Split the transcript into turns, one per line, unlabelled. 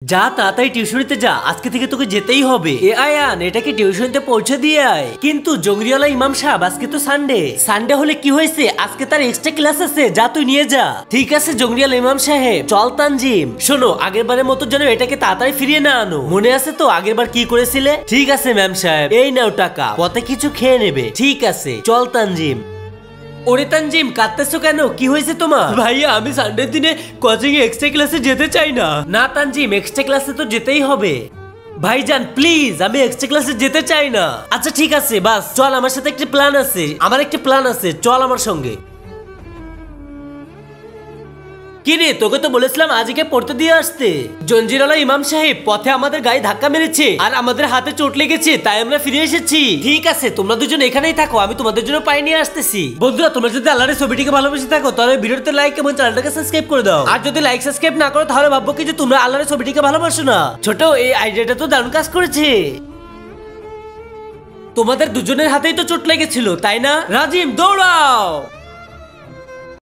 যা তাড়াতাড়ি টিউশনিতে যা, আজকে থেকে তোকে যেতেই হবে। এ আয়ান, এটাকে টিউশনিতে পৌঁছে দিয়ে আয়। কিন্তু জঙ্গলিওয়ালা ইমাম সাহেব, আজকে তো সানডে হলে কি হয়েছে, আজকে তার এক্সট্রা ক্লাস আছে, যা তুই নিয়ে যা। ঠিক আছে জঙ্গলিওয়ালা ইমাম সাহেব, চল তানজিম। শোনো, আগের বারের মতো যেন এটাকে তাড়াতাড়ি ফিরিয়ে না আনো, মনে আছে তো আগের বার কি করেছিলে? ঠিক আছে ম্যাম সাহেব, এই নাও টাকা, পথে কিছু খেয়ে নেবে। ঠিক আছে, চল তানজিম। ওরে তানজিম, কাঁদতেছো কেন? কি হয়েছে তোমার? ভাইয়া, আমি সানডের দিনে কোচিং এ এক্সট্রা ক্লাসে যেতে চাই না। না তানজিম, এক্সট্রা ক্লাসে তো যেতেই হবে। ভাইজান প্লিজ, আমি এক্সট্রা ক্লাসে যেতে চাই না। আচ্ছা ঠিক আছে, বাস চল, আমার সাথে একটা প্ল্যান আছে। আমার একটা প্ল্যান আছে, চল আমার সঙ্গে। কি রে, তোকে তো বলেছিলাম আজকে পড়তে দিয়ে আসতে। জঞ্জিরালা ইমাম সাহেব, পথে আমাদের গায়ে ধাক্কা মেরেছে আর আমাদের হাতে চোট লেগেছে, তাই আমরা ফিরে এসেছি। ঠিক আছে, তোমরা দুজন এখানেই থাকো, আমি তোমাদের জন্য পাই নিয়ে আসতেছি। বন্ধুরা, তোমরা যদি আল্লাহর ছবিটিকে ভালোবেসে থাকো তাহলে ভিডিওতে লাইক এবং চ্যানেলটাকে সাবস্ক্রাইব করে দাও। আর যদি লাইক সাবস্ক্রাইব না করো তাহলে ভাববো কি যে তোমরা আল্লাহর ছবিটিকে ভালোবাসো না। ছোট, এই আইডিয়াটা তো দারুণ কাজ করেছে। তোমাদের দুজনের হাতেই তো চোট লেগেছিল, তাই না? রাজিম, দৌড়াও।